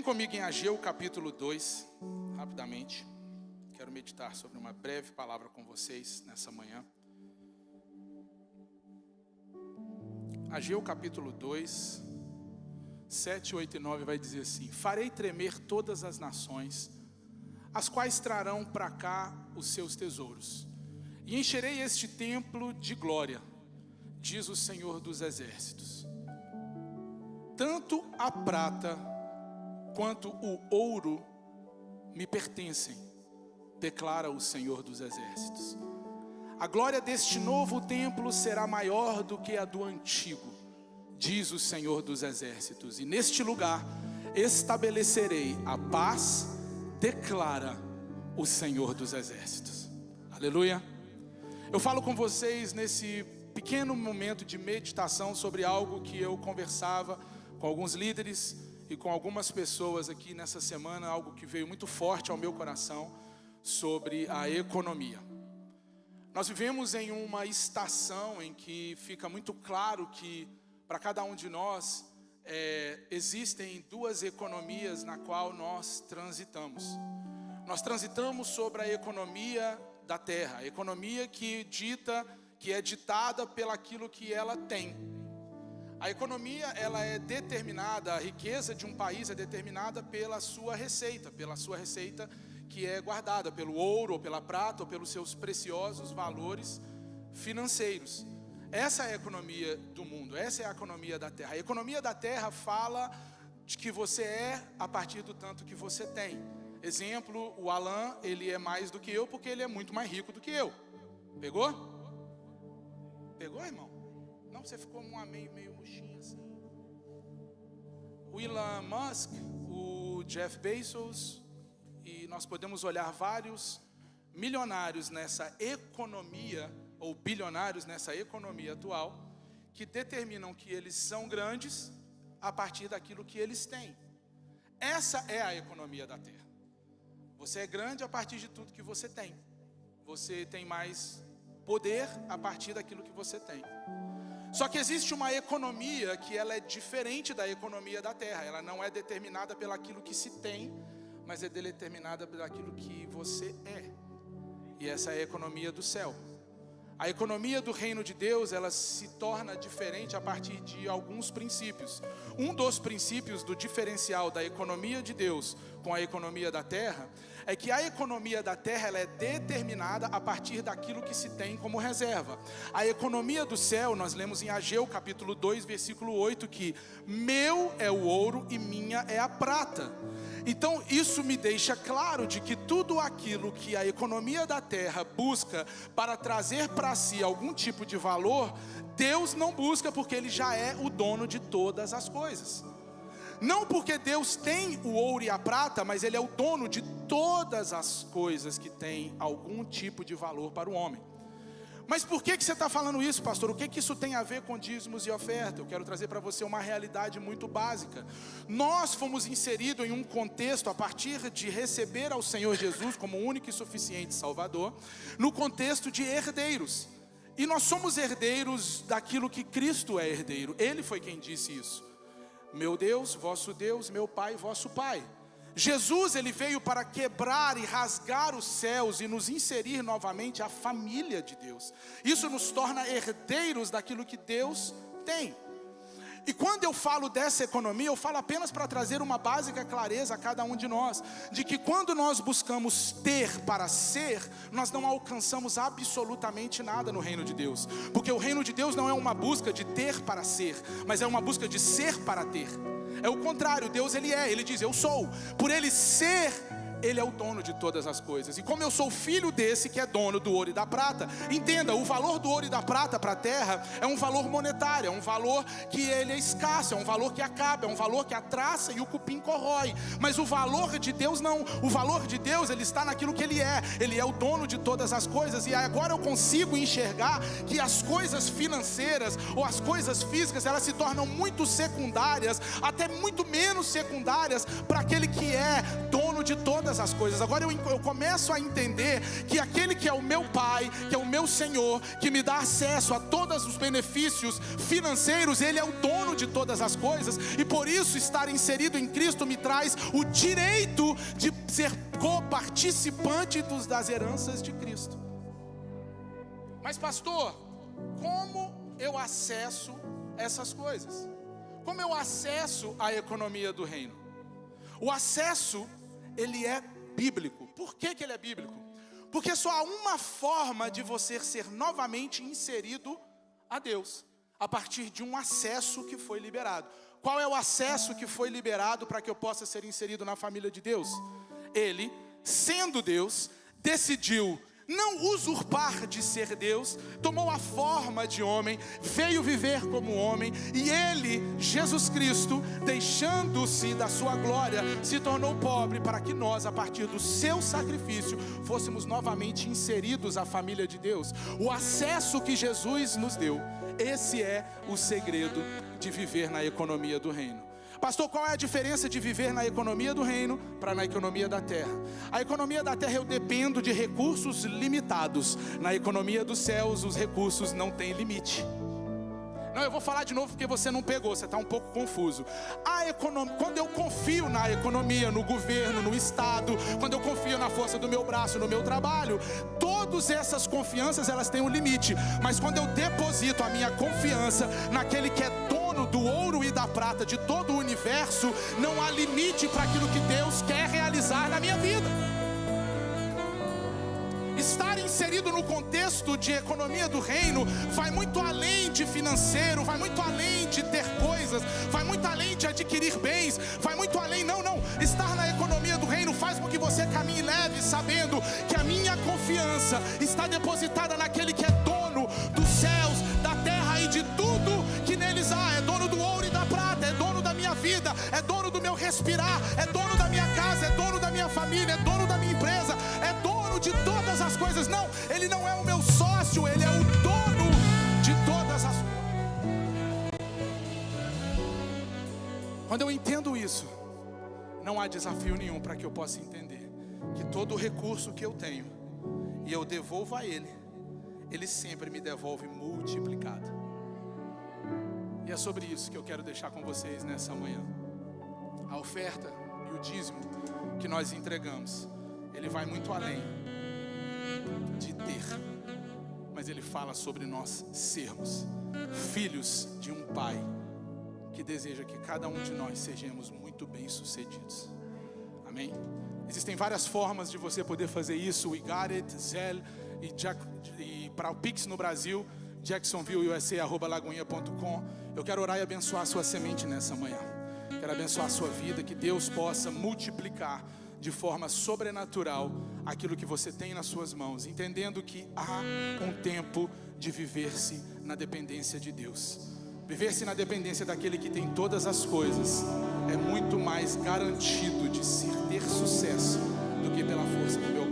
Vem comigo em Ageu capítulo 2, rapidamente. Quero meditar sobre uma breve palavra com vocês nessa manhã. Ageu capítulo 2, 7, 8 e 9 vai dizer assim: farei tremer todas as nações, as quais trarão para cá os seus tesouros, e encherei este templo de glória, diz o Senhor dos exércitos. Tanto a prata quanto o ouro me pertencem, declara o Senhor dos exércitos. A glória deste novo templo será maior do que a do antigo, diz o Senhor dos exércitos. E neste lugar estabelecerei a paz, declara o Senhor dos exércitos. Aleluia. Eu falo com vocês nesse pequeno momento de meditação sobre algo que eu conversava com alguns líderes e com algumas pessoas aqui nessa semana, algo que veio muito forte ao meu coração, sobre a economia. Nós vivemos em uma estação em que fica muito claro que para cada um de nós existem duas economias na qual nós transitamos. Nós transitamos sobre a economia da terra, a economia que é ditada pelaquilo que ela tem. A economia, ela é determinada, a riqueza de um país é determinada pela sua receita que é guardada pelo ouro, ou pela prata, ou pelos seus preciosos valores financeiros. Essa é a economia do mundo, essa é a economia da terra. A economia da terra fala de que você é a partir do tanto que você tem. Exemplo, o Alan, ele é mais do que eu porque ele é muito mais rico do que eu. Pegou? Pegou, irmão? Não, você ficou um amém meio murchinho assim. O Elon Musk, o Jeff Bezos, e nós podemos olhar vários milionários nessa economia, ou bilionários nessa economia atual, que determinam que eles são grandes a partir daquilo que eles têm. Essa é a economia da terra. Você é grande a partir de tudo que você tem. Você tem mais poder a partir daquilo que você tem. Só que existe uma economia que ela é diferente da economia da terra. Ela não é determinada pelaquilo que se tem, mas é determinada pelaquilo que você é. E essa é a economia do céu. A economia do reino de Deus, ela se torna diferente a partir de alguns princípios. Um dos princípios do diferencial da economia de Deus com a economia da terra é que a economia da terra, ela é determinada a partir daquilo que se tem como reserva. A economia do céu, nós lemos em Ageu capítulo 2, versículo 8, que meu é o ouro e minha é a prata. Então isso me deixa claro de que tudo aquilo que a economia da terra busca para trazer para si algum tipo de valor, Deus não busca, porque Ele já é o dono de todas as coisas. Não porque Deus tem o ouro e a prata, mas Ele é o dono de todas as coisas que têm algum tipo de valor para o homem. Mas por que você está falando isso, pastor? O que isso tem a ver com dízimos e oferta? Eu quero trazer para você uma realidade muito básica. Nós fomos inseridos em um contexto, a partir de receber ao Senhor Jesus como único e suficiente Salvador, no contexto de herdeiros. E nós somos herdeiros daquilo que Cristo é herdeiro. Ele foi quem disse isso. Meu Deus, vosso Deus, meu Pai, vosso Pai. Jesus, Ele veio para quebrar e rasgar os céus e nos inserir novamente a família de Deus. Isso nos torna herdeiros daquilo que Deus tem. E quando eu falo dessa economia, eu falo apenas para trazer uma básica clareza a cada um de nós, de que quando nós buscamos ter para ser, nós não alcançamos absolutamente nada no reino de Deus. Porque o reino de Deus não é uma busca de ter para ser, mas é uma busca de ser para ter. É o contrário, Deus Ele diz eu sou. Por Ele ser, Ele é o dono de todas as coisas. E como eu sou filho desse que é dono do ouro e da prata, entenda, o valor do ouro e da prata para a terra é um valor monetário, é um valor que ele é escasso, é um valor que acaba, é um valor que a traça e o cupim corrói. Mas o valor de Deus não. O valor de Deus, ele está naquilo que Ele é o dono de todas as coisas. E agora eu consigo enxergar que as coisas financeiras ou as coisas físicas, elas se tornam muito secundárias, até muito menos secundárias para aquele que é dono de todas todas as coisas. Agora eu começo a entender que aquele que é o meu Pai, que é o meu Senhor, que me dá acesso a todos os benefícios financeiros, Ele é o dono de todas as coisas, e por isso estar inserido em Cristo me traz o direito de ser co-participante das heranças de Cristo. Mas pastor, como eu acesso essas coisas? Como eu acesso a economia do reino? O acesso, ele é bíblico. Por que ele é bíblico? Porque só há uma forma de você ser novamente inserido a Deus, a partir de um acesso que foi liberado. Qual é o acesso que foi liberado para que eu possa ser inserido na família de Deus? Ele, sendo Deus, decidiu não usurpar de ser Deus, tomou a forma de homem, veio viver como homem, e Ele, Jesus Cristo, deixando-se da sua glória, se tornou pobre para que nós, a partir do seu sacrifício, fôssemos novamente inseridos à família de Deus. O acesso que Jesus nos deu, esse é o segredo de viver na economia do reino. Pastor, qual é a diferença de viver na economia do reino para na economia da terra? A economia da terra eu dependo de recursos limitados. Na economia dos céus os recursos não têm limite. Não, eu vou falar de novo porque você não pegou, você está um pouco confuso. Quando eu confio na economia, no governo, no Estado, quando eu confio na força do meu braço, no meu trabalho, todas essas confianças elas têm um limite. Mas quando eu deposito a minha confiança naquele que é dono do ouro e da prata de todo o universo, não há limite para aquilo que Deus quer realizar na minha vida. Estar inserido no contexto de economia do reino vai muito além de financeiro, vai muito além de ter coisas, vai muito além de adquirir bens, vai muito além, não. Estar na economia do reino faz com que você caminhe leve, sabendo que a minha confiança está depositada naquele que é dono dos céus, da terra e de tudo que neles há. É dono do ouro e da prata, é dono da minha vida, é dono do meu respirar, é dono da minha casa, é dono da minha família, é dono da minha empresa, é dono de todas as coisas. Não, Ele não é o meu sócio, Ele é o dono de todas as coisas. Quando eu entendo isso, não há desafio nenhum para que eu possa entender que todo o recurso que eu tenho e eu devolvo a Ele, Ele sempre me devolve multiplicado. E é sobre isso que eu quero deixar com vocês nessa manhã. A oferta e o dízimo que nós entregamos, ele vai muito além de ter, mas ele fala sobre nós sermos filhos de um Pai que deseja que cada um de nós sejamos muito bem-sucedidos. Amém? Existem várias formas de você poder fazer isso. We Got It, Zelle e para o Pix no Brasil, jacksonvilleusa@lagoinha.com. Eu quero orar e abençoar a sua semente nessa manhã. Quero abençoar a sua vida, que Deus possa multiplicar de forma sobrenatural aquilo que você tem nas suas mãos, entendendo que há um tempo de viver-se na dependência de Deus. Viver-se na dependência daquele que tem todas as coisas é muito mais garantido de ter sucesso do que pela força do meu